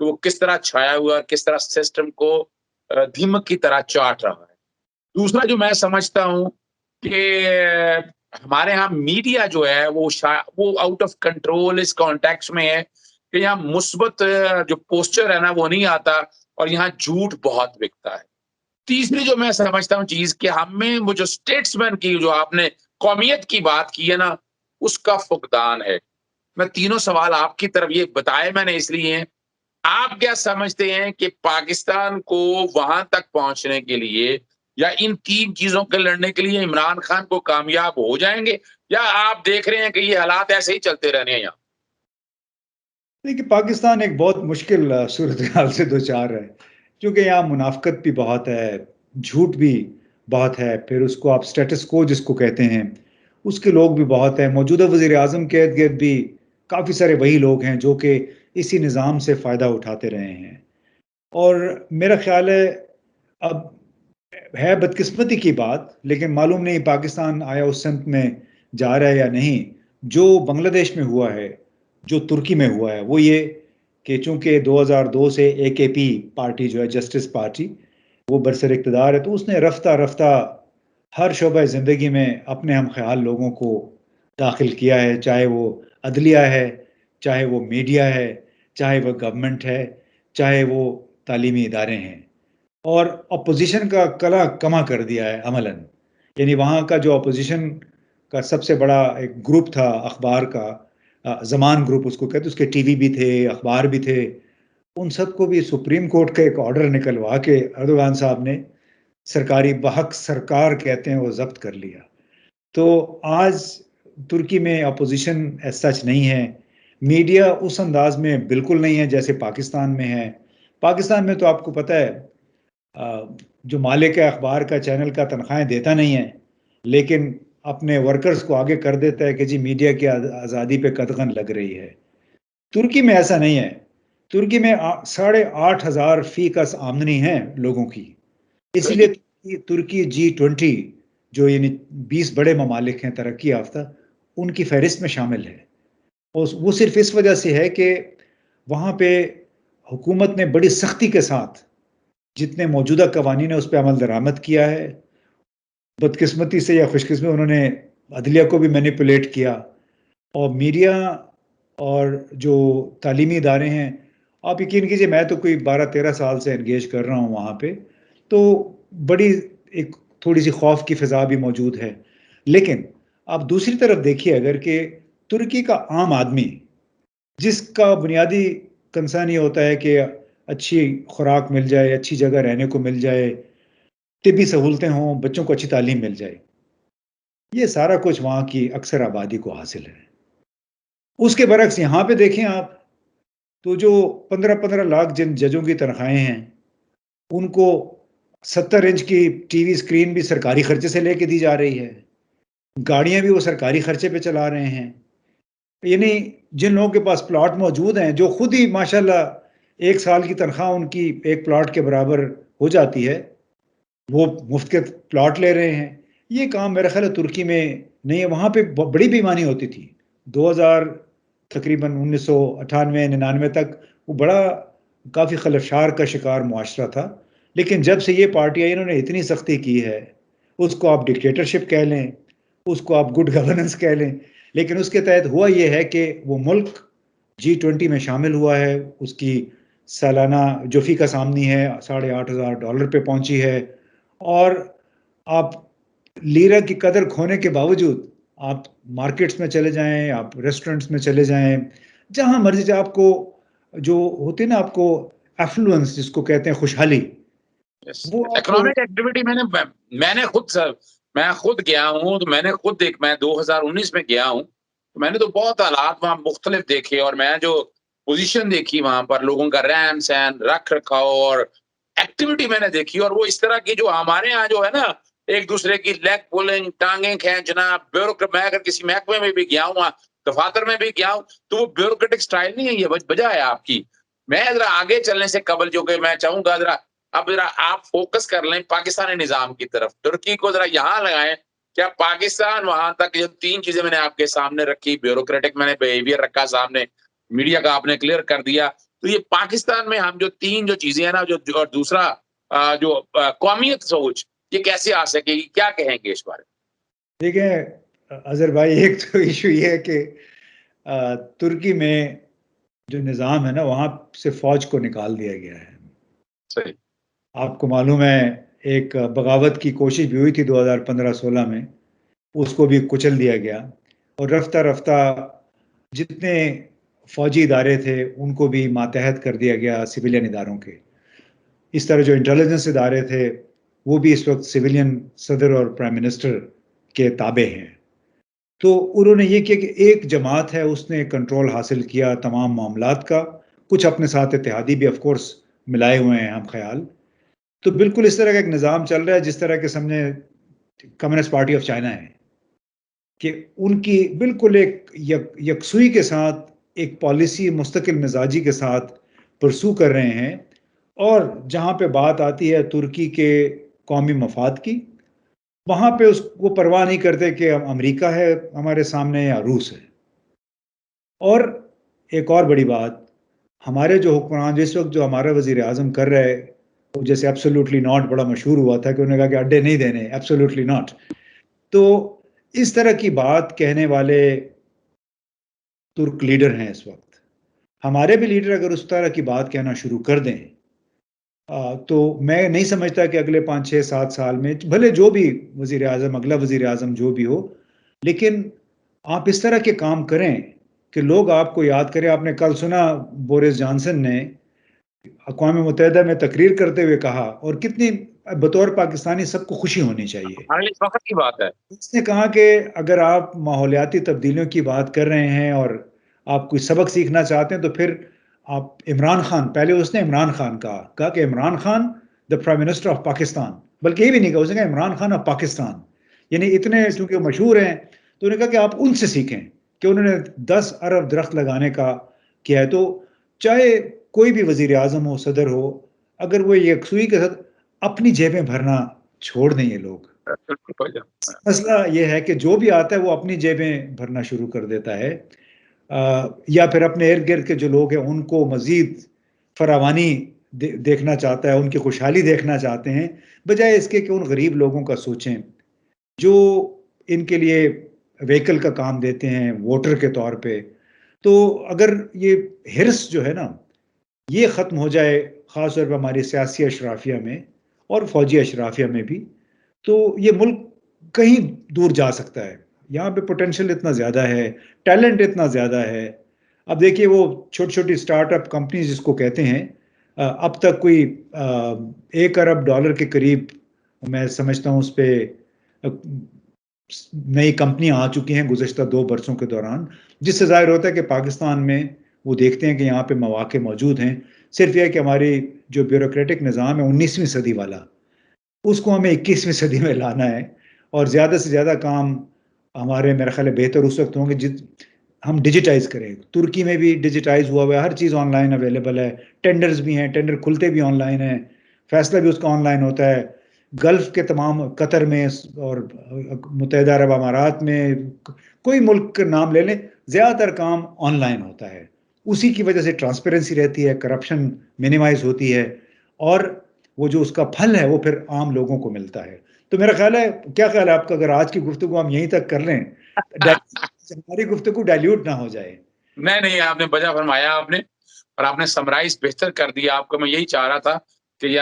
کہ وہ کس طرح چھایا ہوا ہے، کس طرح سسٹم کو دھمک کی طرح چاٹ رہا ہے۔ دوسرا جو میں سمجھتا ہوں کہ ہمارے ہاں میڈیا جو ہے وہ آؤٹ آف کنٹرول اس کانٹیکس میں ہے کہ یہاں مثبت جو پوسچر ہے نا وہ نہیں آتا، اور یہاں جھوٹ بہت بکتا ہے۔ تیسری جو میں سمجھتا ہوں چیز کہ ہمیں وہ جو اسٹیٹسمین کی جو آپ نے قومیت کی بات کی ہے نا، اس کا فقدان ہے۔ میں تینوں سوال آپ کی طرف یہ بتائے میں نے اس لیے ہیں، آپ کیا سمجھتے ہیں کہ پاکستان کو وہاں تک پہنچنے کے لیے یا ان تین چیزوں کے لڑنے کے لیے عمران خان کو کامیاب ہو جائیں گے، یا آپ دیکھ رہے ہیں کہ یہ حالات ایسے ہی چلتے رہنے ہیں یہاں؟ دیکھیے، پاکستان ایک بہت مشکل صورتحال سے دوچار ہے، کیونکہ یہاں منافقت بھی بہت ہے، جھوٹ بھی بہت ہے، پھر اس کو آپ سٹیٹس کو جس کو کہتے ہیں اس کے لوگ بھی بہت ہیں۔ موجودہ وزیر اعظم کے ارد گرد بھی کافی سارے وہی لوگ ہیں جو کہ اسی نظام سے فائدہ اٹھاتے رہے ہیں، اور میرا خیال ہے اب ہے بدقسمتی کی بات، لیکن معلوم نہیں پاکستان آیا اس سمت میں جا رہا ہے یا نہیں۔ جو بنگلہ دیش میں ہوا ہے، جو ترکی میں ہوا ہے، وہ یہ کہ چونکہ 2002 سے AKP پارٹی جو ہے، جسٹس پارٹی، وہ برسر اقتدار ہے، تو اس نے رفتہ رفتہ ہر شعبہ زندگی میں اپنے ہم خیال لوگوں کو داخل کیا ہے، چاہے وہ عدلیہ ہے، چاہے وہ میڈیا ہے، چاہے وہ گورنمنٹ ہے، چاہے وہ تعلیمی ادارے ہیں، اور اپوزیشن کا کلا کما کر دیا ہے عملاً۔ یعنی وہاں کا جو اپوزیشن کا سب سے بڑا ایک گروپ تھا اخبار کا، زمان گروپ اس کو کہتے، اس کے ٹی وی بھی تھے، اخبار بھی تھے، ان سب کو بھی سپریم کورٹ کا ایک آرڈر نکلوا کے اردوغان صاحب نے سرکاری بحق سرکار کہتے ہیں وہ ضبط کر لیا۔ تو آج ترکی میں اپوزیشن ایز سچ نہیں ہے، میڈیا اس انداز میں بالکل نہیں ہے جیسے پاکستان میں ہے۔ پاکستان میں تو آپ کو پتہ ہے جو مالک ہے اخبار کا، چینل کا، تنخواہیں دیتا نہیں ہے، لیکن اپنے ورکرز کو آگے کر دیتا ہے کہ جی میڈیا کی آزادی پہ قدغن لگ رہی ہے۔ ترکی میں ایسا نہیں ہے، ترکی میں 8,500 فی کس آمدنی ہے لوگوں کی، اسی لیے ترکی G20 جو یعنی 20 بڑے ممالک ہیں ترقی یافتہ، ان کی فہرست میں شامل ہے، اور وہ صرف اس وجہ سے ہے کہ وہاں پہ حکومت نے بڑی سختی کے ساتھ جتنے موجودہ قوانین ہیں اس پہ عمل درآمد کیا ہے۔ بدقسمتی سے یا خوش قسمتی انہوں نے عدلیہ کو بھی مینیپولیٹ کیا، اور میڈیا اور جو تعلیمی ادارے ہیں، آپ یقین کیجئے میں تو کوئی 12-13 سال سے انگیج کر رہا ہوں وہاں پہ، تو بڑی ایک تھوڑی سی خوف کی فضا بھی موجود ہے۔ لیکن آپ دوسری طرف دیکھیے اگر کہ ترکی کا عام آدمی جس کا بنیادی کنسرن یہ ہوتا ہے کہ اچھی خوراک مل جائے، اچھی جگہ رہنے کو مل جائے، طبی سہولتیں ہوں، بچوں کو اچھی تعلیم مل جائے، یہ سارا کچھ وہاں کی اکثر آبادی کو حاصل ہے۔ اس کے برعکس یہاں پہ دیکھیں آپ، تو جو 15-15 لاکھ جن ججوں کی تنخواہیں ہیں، ان کو 70 انچ کی ٹی وی اسکرین بھی سرکاری خرچے سے لے کے دی جا رہی ہے، گاڑیاں بھی وہ سرکاری خرچے پہ چلا رہے ہیں۔ یعنی جن لوگوں کے پاس پلاٹ موجود ہیں، جو خود ہی ماشاءاللہ 1 سال کی تنخواہ ان کی ایک پلاٹ کے برابر ہو جاتی ہے، وہ مفت کے پلاٹ لے رہے ہیں۔ یہ کام میرا خیال ہے ترکی میں نہیں ہے۔ وہاں پہ بڑی بیمانی ہوتی تھی 2000 تقریباً 1998-99 تک، وہ بڑا کافی خلفشار کا شکار معاشرہ تھا، لیکن جب سے یہ پارٹی آئی انہوں نے اتنی سختی کی ہے، اس کو آپ ڈکٹیٹرشپ کہہ لیں، اس کو آپ گڈ گورننس کہہ لیں، لیکن اس کے تحت ہوا یہ ہے کہ وہ ملک G20 میں شامل ہوا ہے، اس کی سالانہ جو فی کس آمدنی ہے $8,500 پہ پہنچی ہے، اور آپ لیرہ کی قدر کھونے کے باوجود آپ مارکیٹس میں چلے جائیں، آپ ریسٹورنٹس میں چلے جائیں، جہاں مرضی جائیں، آپ کو جو ہوتی ہے نا، آپ کو ایفلوئنس جس کو کہتے ہیں، خوشحالی، وہ آپ کو اکنامک ایکٹیویٹی میں خود گیا ہوں، تو میں نے خود میں 2019 میں گیا ہوں، تو میں نے تو بہت حالات وہاں مختلف دیکھے، اور میں جو پوزیشن دیکھی وہاں پر لوگوں کا رہن سہن، رکھ رکھاؤ اور ایکٹیویٹی میں نے دیکھی، اور وہ اس طرح کی جو ہمارے ہاں جو ہے نا ایک دوسرے کی لیگ پولنگ، ٹانگیں کھینچنا، میں اگر کسی محکمے میں بھی گیا ہوں، دفاتر میں بھی گیا ہوں، تو وہ بیوروکریٹک سٹائل نہیں ہے، یہ وجہ ہے آپ کی۔ میں ذرا آگے چلنے سے قبل جو کہ میں چاہوں گا ذرا آپ فوکس کر لیں پاکستانی نظام کی طرف، ترکی کو ذرا یہاں لگائیں، کیا پاکستان وہاں تک جو 3 چیزیں میں نے آپ کے سامنے رکھی، بیوروکریٹک میں نے بیہیویئر رکھا سامنے، میڈیا کا آپ نے کلیئر کر دیا، تو یہ پاکستان میں ہم جو تین جو چیزیں ہیں نا، جو اور دوسرا جو قومیت سوچ، یہ کیسے آ سکے گی؟ کیا کہیں گے اس بارے میں؟ دیکھیں اظہر بھائی، ایک تو ایشو یہ ہے کہ ترکی میں جو نظام ہے نا، وہاں سے فوج کو نکال دیا گیا ہے. صحیح. آپ کو معلوم ہے ایک بغاوت کی کوشش بھی ہوئی تھی 2015-16 میں، اس کو بھی کچل دیا گیا، اور رفتہ رفتہ جتنے فوجی ادارے تھے ان کو بھی ماتحت کر دیا گیا سویلین اداروں کے. اس طرح جو انٹیلیجنس ادارے تھے وہ بھی اس وقت سویلین صدر اور پرائم منسٹر کے تابع ہیں. تو انہوں نے یہ کیا کہ ایک جماعت ہے، اس نے کنٹرول حاصل کیا تمام معاملات کا. کچھ اپنے ساتھ اتحادی بھی آف کورس ملائے ہوئے ہیں ہم خیال. تو بالکل اس طرح کا ایک نظام چل رہا ہے جس طرح کے سامنے کمیونسٹ پارٹی آف چائنا ہے، کہ ان کی بالکل ایک یکسوئی کے ساتھ ایک پالیسی مستقل مزاجی کے ساتھ پرسو کر رہے ہیں. اور جہاں پہ بات آتی ہے ترکی کے قومی مفاد کی، وہاں پہ وہ پرواہ نہیں کرتے کہ امریکہ ہے ہمارے سامنے یا روس ہے. اور ایک اور بڑی بات، ہمارے جو حکمران جس وقت جو ہمارا وزیر اعظم کر رہے، جیسے ایبسولوٹلی ناٹ بڑا مشہور ہوا تھا کہ انہوں نے کہا کہ اڈے نہیں دینے، ایبسولوٹلی ناٹ. تو اس طرح کی بات کہنے والے ترک لیڈر ہیں اس وقت. ہمارے بھی لیڈر اگر اس طرح کی بات کہنا شروع کر دیں تو میں نہیں سمجھتا کہ اگلے 5-6-7 سال میں بھلے جو بھی وزیر اعظم، اگلا وزیر اعظم جو بھی ہو، لیکن آپ اس طرح کے کام کریں کہ لوگ آپ کو یاد کریں. آپ نے کل سنا بورس جانسن نے اقوام متحدہ میں تقریر کرتے ہوئے کہا، اور کتنی بطور پاکستانی سب کو خوشی ہونی چاہیے، ہمارے لیے فخر کی بات ہے. اس نے کہا کہ اگر آپ ماحولیاتی تبدیلیوں کی بات کر رہے ہیں اور آپ کوئی سبق سیکھنا چاہتے ہیں تو پھر آپ عمران خان، پہلے اس نے عمران خان کہا کہ Imran Khan the prime minister of Pakistan, بلکہ یہ بھی نہیں کہا، اس نے کہا عمران خان آف پاکستان. یعنی اتنے چونکہ مشہور ہیں تو انہوں نے کہا کہ آپ ان سے سیکھیں کہ انہوں نے 10 ارب درخت لگانے کا کیا ہے. تو چاہے کوئی بھی وزیر اعظم ہو، صدر ہو، اگر وہ یکسوئی کے ساتھ اپنی جیبیں بھرنا چھوڑ دیں یہ لوگ. مسئلہ یہ ہے کہ جو بھی آتا ہے وہ اپنی جیبیں بھرنا شروع کر دیتا ہے، یا پھر اپنے ارد گرد کے جو لوگ ہیں ان کو مزید فراوانی دیکھنا چاہتا ہے، ان کی خوشحالی دیکھنا چاہتے ہیں، بجائے اس کے کہ ان غریب لوگوں کا سوچیں جو ان کے لیے وہیکل کا کام دیتے ہیں ووٹر کے طور پہ. تو اگر یہ ہرس جو ہے نا یہ ختم ہو جائے، خاص طور پر ہماری سیاسی اشرافیہ میں اور فوجی اشرافیہ میں بھی، تو یہ ملک کہیں دور جا سکتا ہے. یہاں پہ پوٹینشیل اتنا زیادہ ہے، ٹیلنٹ اتنا زیادہ ہے. اب دیکھیے وہ چھوٹی چھوٹی سٹارٹ اپ کمپنیز جس کو کہتے ہیں، اب تک کوئی $1 ارب کے قریب میں سمجھتا ہوں اس پہ نئی کمپنیاں آ چکی ہیں گزشتہ 2 برسوں کے دوران، جس سے ظاہر ہوتا ہے کہ پاکستان میں وہ دیکھتے ہیں کہ یہاں پہ مواقع موجود ہیں. صرف یہ کہ ہماری جو بیوروکریٹک نظام ہے 19ویں صدی والا، اس کو ہمیں 21ویں صدی میں لانا ہے. اور زیادہ سے زیادہ کام ہمارے میرے خیال بہتر اس وقت ہوں گے ہم ڈیجیٹائز کریں. ترکی میں بھی ڈیجیٹائز ہوا ہوا ہے، ہر چیز آن لائن اویلیبل ہے، ٹینڈرز بھی ہیں، ٹینڈر کھلتے بھی آن لائن ہیں، فیصلہ بھی اس کا آن لائن ہوتا ہے. گلف کے تمام، قطر میں اور متحدہ عرب امارات میں، کوئی ملک کا نام لے لیں، زیادہ تر کام آن لائن ہوتا ہے. اسی کی وجہ سے ٹرانسپیرنسی رہتی ہے، کرپشن منیمائز ہوتی ہے، اور وہ جو اس کا پھل ہے وہ پھر عام لوگوں کو ملتا ہے. تو میرا خیال ہے، کیا خیال ہے آپ کا، اگر آج کی گفتگو ہم یہیں تک کر لیں، ہماری گفتگو ڈائلیوٹ نہ ہو جائے؟ نہیں، آپ نے بجا فرمایا آپ نے، اور آپ نے سمرائز بہتر کر دیا. آپ کو میں یہی چاہ رہا تھا کہ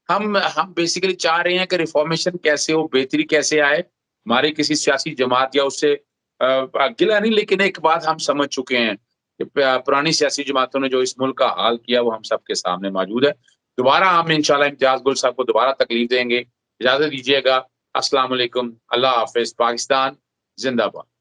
ہم بیسیکلی چاہ رہے ہیں کہ ریفارمیشن کیسے ہو، بہتری کیسے آئے. ہماری کسی سیاسی جماعت یا اس سے گلا نہیں، لیکن ایک بات ہم سمجھ چکے ہیں کہ پرانی سیاسی جماعتوں نے جو اس ملک کا حال کیا وہ ہم سب کے سامنے موجود ہے. دوبارہ ہم انشاءاللہ امتیاز گل صاحب کو دوبارہ تکلیف دیں گے. اجازت دیجیے گا. السلام علیکم، اللہ حافظ. پاکستان زندہ باد.